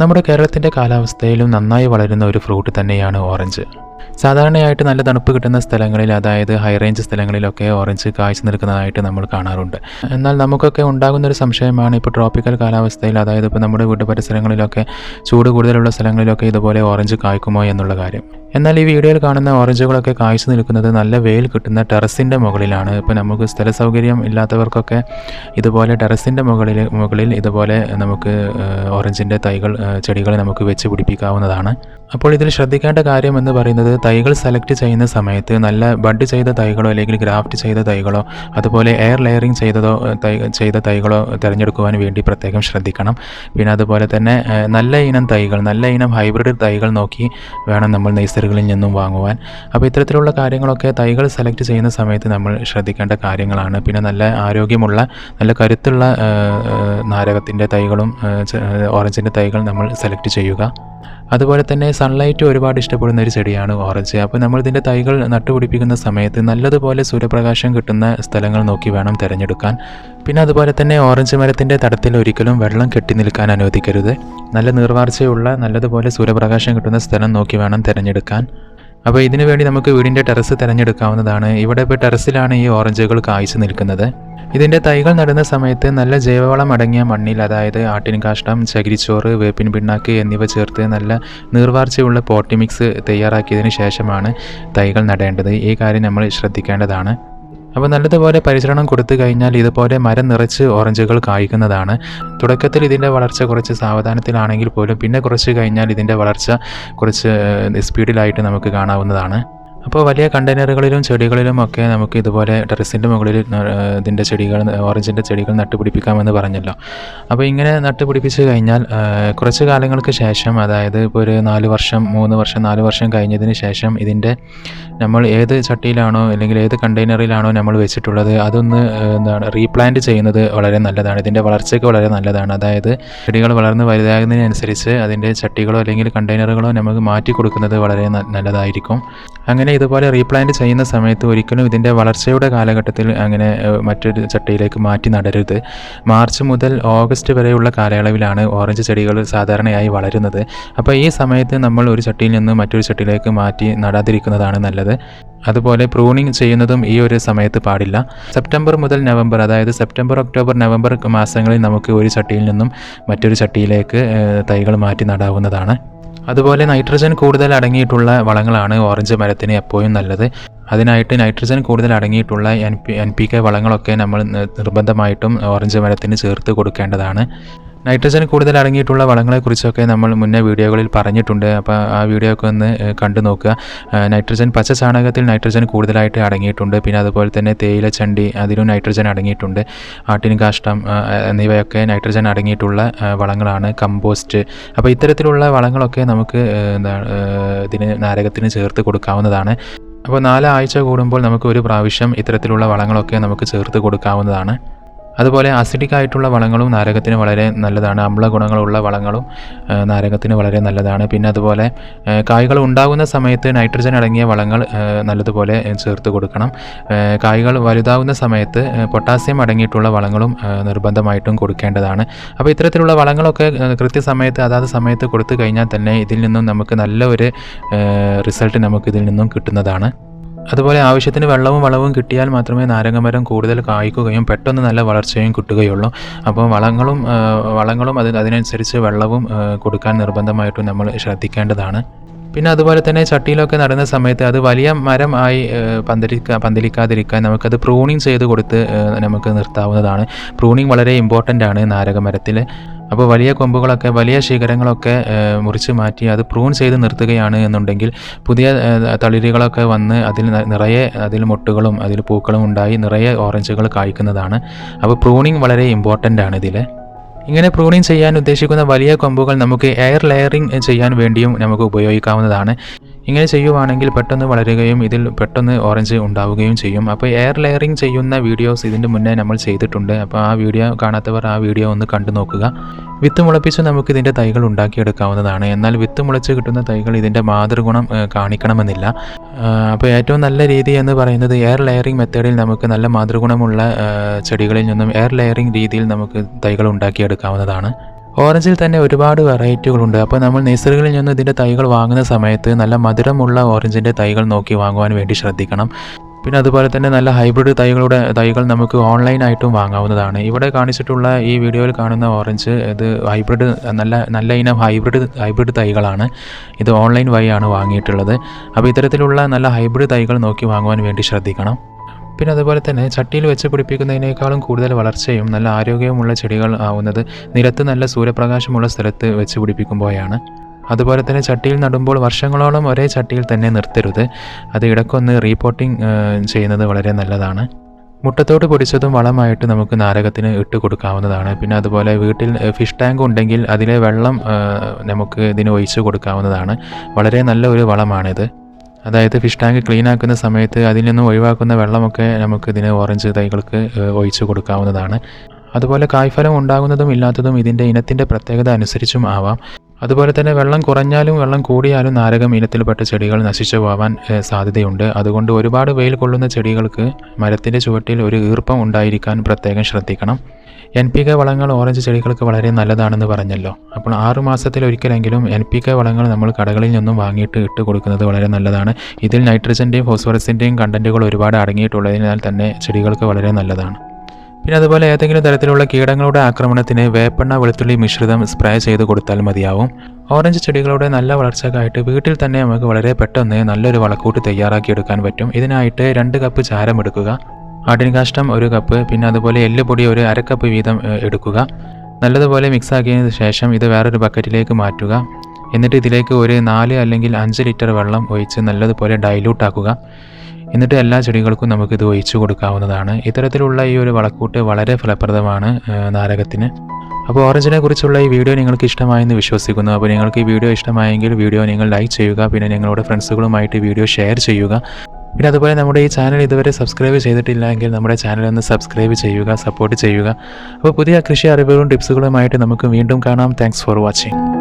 നമ്മുടെ കേരളത്തിൻ്റെ കാലാവസ്ഥയിലും നന്നായി വളരുന്ന ഒരു ഫ്രൂട്ട് തന്നെയാണ് ഓറഞ്ച്. സാധാരണയായിട്ട് നല്ല തണുപ്പ് കിട്ടുന്ന സ്ഥലങ്ങളിൽ, അതായത് ഹൈ റേഞ്ച് സ്ഥലങ്ങളിലൊക്കെ ഓറഞ്ച് കായ്ച്ചു നിൽക്കുന്നതായിട്ട് നമ്മൾ കാണാറുണ്ട്. എന്നാൽ നമുക്കൊക്കെ ഉണ്ടാകുന്നൊരു സംശയമാണ്, ഇപ്പോൾ ട്രോപ്പിക്കൽ കാലാവസ്ഥയിൽ, അതായത് ഇപ്പോൾ നമ്മുടെ വീട്ടു പരിസരങ്ങളിലൊക്കെ ചൂട് കൂടുതലുള്ള സ്ഥലങ്ങളിലൊക്കെ ഇതുപോലെ ഓറഞ്ച് കായ്ക്കുമോ എന്നുള്ള കാര്യം. എന്നാൽ ഈ വീഡിയോയിൽ കാണുന്ന ഓറഞ്ചുകളൊക്കെ കായ്ച്ചു നിൽക്കുന്നത് നല്ല വെയിൽ കിട്ടുന്ന ടെറസിൻ്റെ മുകളിലാണ്. ഇപ്പോൾ നമുക്ക് സ്ഥല സൗകര്യം ഇല്ലാത്തവർക്കൊക്കെ ഇതുപോലെ ടെറസിൻ്റെ മുകളിൽ ഇതുപോലെ നമുക്ക് ഓറഞ്ചിൻ്റെ ചെടികൾ നമുക്ക് വെച്ച് പിടിപ്പിക്കാവുന്നതാണ്. അപ്പോൾ ഇതിൽ ശ്രദ്ധിക്കേണ്ട കാര്യം എന്ന് പറയുന്നത്, തൈകൾ സെലക്ട് ചെയ്യുന്ന സമയത്ത് നല്ല ബഡ് ചെയ്ത തൈകളോ അല്ലെങ്കിൽ ഗ്രാഫ്റ്റ് ചെയ്ത തൈകളോ അതുപോലെ എയർ ലെയറിങ് ചെയ്ത തൈകളോ തിരഞ്ഞെടുക്കുവാൻ വേണ്ടി പ്രത്യേകം ശ്രദ്ധിക്കണം. പിന്നെ അതുപോലെ തന്നെ നല്ല ഇനം ഹൈബ്രിഡ് തൈകൾ നോക്കി വേണം നമ്മൾ നഴ്സറികളിൽ നിന്നും വാങ്ങുവാൻ. അപ്പോൾ ഇത്തരത്തിലുള്ള കാര്യങ്ങളൊക്കെ തൈകൾ സെലക്ട് ചെയ്യുന്ന സമയത്ത് നമ്മൾ ശ്രദ്ധിക്കേണ്ട കാര്യങ്ങളാണ്. പിന്നെ നല്ല ആരോഗ്യമുള്ള നല്ല കരുത്തുള്ള നാരകത്തിൻ്റെ തൈകളും ഓറഞ്ചിൻ്റെ തൈകൾ നമ്മൾ സെലക്ട് ചെയ്യുക. അതുപോലെ തന്നെ സൺലൈറ്റ് ഒരുപാട് ഇഷ്ടപ്പെടുന്ന ഒരു ചെടിയാണ് ഓറഞ്ച്. അപ്പോൾ നമ്മൾ ഇതിൻ്റെ തൈകൾ നട്ടുപിടിപ്പിക്കുന്ന സമയത്ത് നല്ലതുപോലെ സൂര്യപ്രകാശം കിട്ടുന്ന സ്ഥലങ്ങൾ നോക്കി വേണം തിരഞ്ഞെടുക്കാൻ. പിന്നെ അതുപോലെ തന്നെ ഓറഞ്ച് മരത്തിൻ്റെ തടത്തിൽ ഒരിക്കലും വെള്ളം കെട്ടി നിൽക്കാൻ അനുവദിക്കരുത്. നല്ല നീർവാർച്ചയുള്ള നല്ലതുപോലെ സൂര്യപ്രകാശം കിട്ടുന്ന സ്ഥലം നോക്കി വേണം തിരഞ്ഞെടുക്കാൻ. അപ്പോൾ ഇതിനു വേണ്ടി നമുക്ക് വീടിൻ്റെ ടെറസ് തിരഞ്ഞെടുക്കാവുന്നതാണ്. ഇവിടെ ഇപ്പോൾ ടെറസിലാണ് ഈ ഓറഞ്ചുകൾ കായ്ച്ചു നിൽക്കുന്നത്. ഇതിൻ്റെ തൈകൾ നടുന്ന സമയത്ത് നല്ല ജൈവവളം അടങ്ങിയ മണ്ണിൽ, അതായത് ആട്ടിൻ കാഷ്ടം, ചകിരിച്ചോറ്, വേപ്പിൻ പിണ്ണാക്ക് എന്നിവ ചേർത്ത് നല്ല നീർവാർച്ചയുള്ള പോട്ടി മിക്സ് തയ്യാറാക്കിയതിന് ശേഷമാണ് തൈകൾ നടേണ്ടത്. ഈ കാര്യം നമ്മൾ ശ്രദ്ധിക്കേണ്ടതാണ്. അപ്പോൾ നല്ലതുപോലെ പരിചരണം കൊടുത്തു കഴിഞ്ഞാൽ ഇതുപോലെ മരം നിറച്ച് ഓറഞ്ചുകൾ കായ്ക്കുന്നതാണ്. തുടക്കത്തിൽ ഇതിൻ്റെ വളർച്ച കുറച്ച് സാവധാനത്തിലാണെങ്കിൽ പോലും പിന്നെ കുറച്ച് കഴിഞ്ഞാൽ ഇതിൻ്റെ വളർച്ച കുറച്ച് സ്പീഡിലായിട്ട് നമുക്ക് കാണാവുന്നതാണ്. അപ്പോൾ വലിയ കണ്ടെയ്നറുകളിലും ചെടികളിലും ഒക്കെ നമുക്ക് ഇതുപോലെ ടെറസിൻ്റെ മുകളിൽ ഇതിൻ്റെ ഓറഞ്ചിൻ്റെ ചെടികൾ നട്ടുപിടിപ്പിക്കാമെന്ന് പറഞ്ഞല്ലോ. അപ്പോൾ ഇങ്ങനെ നട്ടുപിടിപ്പിച്ച് കഴിഞ്ഞാൽ കുറച്ച് കാലങ്ങൾക്ക് ശേഷം, അതായത് ഇപ്പോൾ ഒരു 4 വർഷം കഴിഞ്ഞതിന് ശേഷം ഇതിൻ്റെ നമ്മൾ ഏത് ചട്ടിയിലാണോ അല്ലെങ്കിൽ ഏത് കണ്ടെയ്നറിലാണോ നമ്മൾ വെച്ചിട്ടുള്ളത് അതൊന്ന് റീപ്ലാന്റ് ചെയ്യുന്നത് വളരെ നല്ലതാണ്. ഇതിൻ്റെ വളർച്ചയ്ക്ക് വളരെ നല്ലതാണ്. അതായത് ചെടികൾ വളർന്ന് വലുതാകുന്നതിനനുസരിച്ച് അതിൻ്റെ ചട്ടികളോ അല്ലെങ്കിൽ കണ്ടെയ്നറുകളോ നമുക്ക് മാറ്റി കൊടുക്കുന്നത് വളരെ നല്ലതായിരിക്കും. അങ്ങനെ ഇതുപോലെ റീപ്ലാന്റ് ചെയ്യുന്ന സമയത്ത് ഒരിക്കലും ഇതിൻ്റെ വളർച്ചയുടെ കാലഘട്ടത്തിൽ അങ്ങനെ മറ്റൊരു ചട്ടിയിലേക്ക് മാറ്റി നടരുത്. മാർച്ച് മുതൽ ഓഗസ്റ്റ് വരെയുള്ള കാലയളവിലാണ് ഓറഞ്ച് ചെടികൾ സാധാരണയായി വളരുന്നത്. അപ്പോൾ ഈ സമയത്ത് നമ്മൾ ഒരു ചട്ടിയിൽ നിന്ന് മറ്റൊരു ചട്ടിയിലേക്ക് മാറ്റി നടാതിരിക്കുന്നതാണ് നല്ലത്. അതുപോലെ പ്രൂണിങ് ചെയ്യുന്നതും ഈ ഒരു സമയത്ത് പാടില്ല. സെപ്റ്റംബർ മുതൽ നവംബർ, അതായത് സെപ്റ്റംബർ, ഒക്ടോബർ, നവംബർ മാസങ്ങളിൽ നമുക്ക് ഒരു ചട്ടിയിൽ നിന്നും മറ്റൊരു ചട്ടിയിലേക്ക് തൈകൾ മാറ്റി നടാവുന്നതാണ്. അതുപോലെ നൈട്രജൻ കൂടുതൽ അടങ്ങിയിട്ടുള്ള വളങ്ങളാണ് ഓറഞ്ച് മരത്തിന് എപ്പോഴും നല്ലത്. അതിനായിട്ട് നൈട്രജൻ കൂടുതൽ അടങ്ങിയിട്ടുള്ള NPK വളങ്ങളൊക്കെ നമ്മൾ നിർബന്ധമായിട്ടും ഓറഞ്ച് മരത്തിന് ചേർത്ത് കൊടുക്കേണ്ടതാണ്. നൈട്രജൻ കൂടുതൽ അടങ്ങിയിട്ടുള്ള വളങ്ങളെക്കുറിച്ചൊക്കെ നമ്മൾ മുന്നേ വീഡിയോകളിൽ പറഞ്ഞിട്ടുണ്ട്. അപ്പോൾ ആ വീഡിയോ ഒക്കെ ഒന്ന് കണ്ടു നോക്കുക. പച്ച ചാണകത്തിൽ നൈട്രജൻ കൂടുതലായിട്ട് അടങ്ങിയിട്ടുണ്ട്. പിന്നെ അതുപോലെ തന്നെ തേയില ചണ്ടി, അതിലും നൈട്രജൻ അടങ്ങിയിട്ടുണ്ട്. ആട്ടിൻ കാഷ്ടം എന്നിവയൊക്കെ നൈട്രജൻ അടങ്ങിയിട്ടുള്ള വളങ്ങളാണ്. കമ്പോസ്റ്റ്. അപ്പോൾ ഇത്തരത്തിലുള്ള വളങ്ങളൊക്കെ നമുക്ക് നാരകത്തിന് ചേർത്ത് കൊടുക്കാവുന്നതാണ്. അപ്പോൾ 4 ആഴ്ച കൂടുമ്പോൾ നമുക്ക് ഒരു പ്രാവശ്യം ഇത്തരത്തിലുള്ള വളങ്ങളൊക്കെ നമുക്ക് ചേർത്ത് കൊടുക്കാവുന്നതാണ്. അതുപോലെ അസിഡിക് ആയിട്ടുള്ള വളങ്ങളും നാരകത്തിന് വളരെ നല്ലതാണ്. അമ്ല ഗുണങ്ങളുള്ള വളങ്ങളും നാരകത്തിന് വളരെ നല്ലതാണ്. പിന്നെ അതുപോലെ കായ്കൾ ഉണ്ടാകുന്ന സമയത്ത് നൈട്രജൻ അടങ്ങിയ വളങ്ങൾ നല്ലതുപോലെ ചേർത്ത് കൊടുക്കണം. കായ്കൾ വലുതാകുന്ന സമയത്ത് പൊട്ടാസ്യം അടങ്ങിയിട്ടുള്ള വളങ്ങളും നിർബന്ധമായിട്ടും കൊടുക്കേണ്ടതാണ്. അപ്പോൾ ഇത്തരത്തിലുള്ള വളങ്ങളൊക്കെ കൃത്യസമയത്ത് അതാത് സമയത്ത് കൊടുത്തു കഴിഞ്ഞാൽ തന്നെ ഇതിൽ നിന്നും നമുക്ക് നല്ല ഒരു റിസൾട്ട് നമുക്ക് ഇതിൽ നിന്നും കിട്ടുന്നതാണ്. അതുപോലെ ആവശ്യത്തിന് വളവും കിട്ടിയാൽ മാത്രമേ നാരങ്ങമരം കൂടുതൽ കായ്ക്കുകയും പെട്ടെന്ന് നല്ല വളർച്ചയും കിട്ടുകയുള്ളൂ. അപ്പോൾ വളങ്ങളും അതിനനുസരിച്ച് വെള്ളവും കൊടുക്കാൻ നിർബന്ധമായിട്ടും നമ്മൾ ശ്രദ്ധിക്കേണ്ടതാണ്. പിന്നെ അതുപോലെ തന്നെ ചട്ടിയിലൊക്കെ നടുന്ന സമയത്ത് അത് വലിയ മരം ആയി പന്തലിക്കാതിരിക്കാൻ നമുക്കത് പ്രൂണിങ് ചെയ്ത് കൊടുത്ത് നമുക്ക് നിർത്താവുന്നതാണ്. പ്രൂണിങ് വളരെ ഇമ്പോർട്ടൻ്റ് ആണ് നാരകമരത്തിൽ. അപ്പോൾ വലിയ കൊമ്പുകളൊക്കെ, വലിയ ശിഖരങ്ങളൊക്കെ മുറിച്ച് മാറ്റി അത് പ്രൂൺ ചെയ്ത് നിർത്തുകയാണ് എന്നുണ്ടെങ്കിൽ പുതിയ തളിരുകളൊക്കെ വന്ന് അതിൽ മൊട്ടുകളും അതിൽ പൂക്കളും ഉണ്ടായി നിറയെ ഓറഞ്ചുകൾ കായ്ക്കുന്നതാണ്. അപ്പോൾ പ്രൂണിങ് വളരെ ഇമ്പോർട്ടൻ്റ് ആണ് ഇതിൽ. ഇങ്ങനെ പ്രൂണിങ് ചെയ്യാൻ ഉദ്ദേശിക്കുന്ന വലിയ കൊമ്പുകൾ നമുക്ക് എയർ ലെയറിങ് ചെയ്യാൻ വേണ്ടിയും നമുക്ക് ഉപയോഗിക്കാവുന്നതാണ്. ഇങ്ങനെ ചെയ്യുവാണെങ്കിൽ പെട്ടെന്ന് വളരുകയും ഇതിൽ പെട്ടെന്ന് ഓറഞ്ച് ഉണ്ടാവുകയും ചെയ്യും. അപ്പോൾ എയർ ലെയറിങ് ചെയ്യുന്ന വീഡിയോസ് ഇതിൻ്റെ മുന്നേ നമ്മൾ ചെയ്തിട്ടുണ്ട്. അപ്പോൾ ആ വീഡിയോ കാണാത്തവർ ആ വീഡിയോ ഒന്ന് കണ്ടു നോക്കുക. വിത്ത് മുളപ്പിച്ച് നമുക്ക് ഇതിൻ്റെ തൈകൾ ഉണ്ടാക്കിയെടുക്കാവുന്നതാണ്. എന്നാൽ വിത്ത് മുളച്ച് കിട്ടുന്ന തൈകൾ ഇതിൻ്റെ മാതൃഗുണം കാണിക്കണമെന്നില്ല. അപ്പോൾ ഏറ്റവും നല്ല രീതി എന്ന് പറയുന്നത് എയർ ലെയറിങ് മെത്തേഡിൽ നമുക്ക് നല്ല മാതൃഗുണമുള്ള ചെടികളിൽ നിന്നും എയർ ലെയറിങ് രീതിയിൽ നമുക്ക് തൈകൾ ഉണ്ടാക്കിയെടുക്കാവുന്നതാണ്. ഓറഞ്ചിൽ തന്നെ ഒരുപാട് വെറൈറ്റികളുണ്ട്. അപ്പോൾ നമ്മൾ നഴ്സറികളിൽ നിന്ന് ഇതിൻ്റെ തൈകൾ വാങ്ങുന്ന സമയത്ത് നല്ല മധുരമുള്ള ഓറഞ്ചിൻ്റെ തൈകൾ നോക്കി വാങ്ങുവാൻ വേണ്ടി ശ്രദ്ധിക്കണം. പിന്നെ അതുപോലെ തന്നെ നല്ല ഹൈബ്രിഡ് തൈകൾ നമുക്ക് ഓൺലൈനായിട്ടും വാങ്ങാവുന്നതാണ്. ഇവിടെ കാണിച്ചിട്ടുള്ള ഈ വീഡിയോയിൽ കാണുന്ന ഓറഞ്ച് ഇത് ഹൈബ്രിഡ് നല്ല ഇനം ഹൈബ്രിഡ് തൈകളാണ്. ഇത് ഓൺലൈൻ വഴിയാണ് വാങ്ങിയിട്ടുള്ളത്. അപ്പോൾ ഇത്തരത്തിലുള്ള നല്ല ഹൈബ്രിഡ് തൈകൾ നോക്കി വാങ്ങുവാൻ വേണ്ടി ശ്രദ്ധിക്കണം. പിന്നെ അതുപോലെ തന്നെ ചട്ടിയിൽ വെച്ച് പിടിപ്പിക്കുന്നതിനേക്കാളും കൂടുതൽ വളർച്ചയും നല്ല ആരോഗ്യവുമുള്ള ചെടികൾ ആവുന്നത് നിലത്ത് നല്ല സൂര്യപ്രകാശമുള്ള സ്ഥലത്ത് വെച്ച് പിടിപ്പിക്കുമ്പോഴാണ്. അതുപോലെ തന്നെ ചട്ടിയിൽ നടുമ്പോൾ വർഷങ്ങളോളം ഒരേ ചട്ടിയിൽ തന്നെ നിർത്തരുത്. അത് ഇടയ്ക്കൊന്ന് റീപോട്ടിംഗ് ചെയ്യുന്നത് വളരെ നല്ലതാണ്. മുട്ടത്തോട് പൊടിച്ചതും വളമായിട്ട് നമുക്ക് നാരകത്തിന് ഇട്ട് കൊടുക്കാവുന്നതാണ്. പിന്നെ അതുപോലെ വീട്ടിൽ ഫിഷ് ടാങ്ക് ഉണ്ടെങ്കിൽ അതിലെ വെള്ളം നമുക്ക് ഇതിന് ഒഴിച്ച് കൊടുക്കാവുന്നതാണ്. വളരെ നല്ല ഒരു വളമാണിത്. അതായത് ഫിഷ് ടാങ്ക് ക്ലീൻ ആക്കുന്ന സമയത്ത് അതിൽ നിന്നും ഒഴിവാക്കുന്ന വെള്ളമൊക്കെ നമുക്ക് ഇതിന് ഓറഞ്ച് തൈകൾക്ക് ഒഴിച്ച് കൊടുക്കാവുന്നതാണ്. അതുപോലെ കായ്ഫലം ഉണ്ടാകുന്നതും ഇല്ലാത്തതും ഇതിൻ്റെ ഇനത്തിൻ്റെ പ്രത്യേകത അനുസരിച്ചും ആവാം. അതുപോലെ തന്നെ വെള്ളം കുറഞ്ഞാലും വെള്ളം കൂടിയാലും നാരകം ഇനത്തിൽപ്പെട്ട ചെടികൾ നശിച്ചു പോകാൻ സാധ്യതയുണ്ട്. അതുകൊണ്ട് ഒരുപാട് വെയിൽ കൊള്ളുന്ന ചെടികൾക്ക് മരത്തിൻ്റെ ചുവട്ടിൽ ഒരു ഈർപ്പം ഉണ്ടായിരിക്കാൻ പ്രത്യേകം ശ്രദ്ധിക്കണം. NPK വളങ്ങൾ ഓറഞ്ച് ചെടികൾക്ക് വളരെ നല്ലതാണെന്ന് പറഞ്ഞല്ലോ. അപ്പോൾ 6 മാസത്തിലൊരിക്കലെങ്കിലും NPK വളങ്ങൾ നമ്മൾ കടകളിൽ നിന്നും വാങ്ങിയിട്ട് ഇട്ട് കൊടുക്കുന്നത് വളരെ നല്ലതാണ്. ഇതിൽ നൈട്രജൻ്റെയും ഫോസ്ഫറസിൻ്റെയും കണ്ടൻറ്റുകൾ ഒരുപാട് അടങ്ങിയിട്ടുള്ളതിനാൽ തന്നെ ചെടികൾക്ക് വളരെ നല്ലതാണ്. പിന്നെ അതുപോലെ ഏതെങ്കിലും തരത്തിലുള്ള കീടങ്ങളുടെ ആക്രമണത്തിന് വേപ്പെണ്ണ വെളുത്തുള്ളി മിശ്രിതം സ്പ്രേ ചെയ്ത് കൊടുത്താൽ മതിയാവും. ഓറഞ്ച് ചെടികളുടെ നല്ല വളർച്ചയ്ക്കായിട്ട് വീട്ടിൽ തന്നെ നമുക്ക് വളരെ പെട്ടെന്ന് നല്ലൊരു വളക്കൂട്ട് തയ്യാറാക്കിയെടുക്കാൻ പറ്റും. ഇതിനായിട്ട് 2 കപ്പ് ചാരം എടുക്കുക, ആട്ടിൻ കാഷ്ടം 1 കപ്പ്, പിന്നെ അതുപോലെ എല്ലുപൊടി ഒരു 1/2 കപ്പ് വീതം എടുക്കുക. നല്ലതുപോലെ മിക്സാക്കിയതിന് ശേഷം ഇത് വേറൊരു ബക്കറ്റിലേക്ക് മാറ്റുക. എന്നിട്ട് ഇതിലേക്ക് ഒരു 4 അല്ലെങ്കിൽ 5 ലിറ്റർ വെള്ളം ഒഴിച്ച് നല്ലതുപോലെ ഡൈല്യൂട്ട് ആക്കുക. എന്നിട്ട് എല്ലാ ചെടികൾക്കും നമുക്കിത് ഒഴിച്ചു കൊടുക്കാവുന്നതാണ്. ഇത്തരത്തിലുള്ള ഈ ഒരു വളക്കൂട്ട് വളരെ ഫലപ്രദമാണ് നാരകത്തിന്. അപ്പോൾ ഓറഞ്ചിനെ കുറിച്ചുള്ള ഈ വീഡിയോ നിങ്ങൾക്ക് ഇഷ്ടമായെന്ന് വിശ്വസിക്കുന്നു. അപ്പോൾ നിങ്ങൾക്ക് ഈ വീഡിയോ ഇഷ്ടമായെങ്കിൽ വീഡിയോ നിങ്ങൾ ലൈക്ക് ചെയ്യുക, പിന്നെ നിങ്ങളുടെ ഫ്രണ്ട്സുകളുമായിട്ട് വീഡിയോ ഷെയർ ചെയ്യുക. പിന്നെ അതുപോലെ നമ്മുടെ ഈ ചാനൽ ഇതുവരെ സബ്സ്ക്രൈബ് ചെയ്തിട്ടില്ല എങ്കിൽ നമ്മുടെ ചാനൽ ഒന്ന് സബ്സ്ക്രൈബ് ചെയ്യുക, സപ്പോർട്ട് ചെയ്യുക. അപ്പോൾ പുതിയ കൃഷി അറിവുകളും ടിപ്സുകളുമായിട്ട് നമുക്ക് വീണ്ടും കാണാം. Thanks for watching.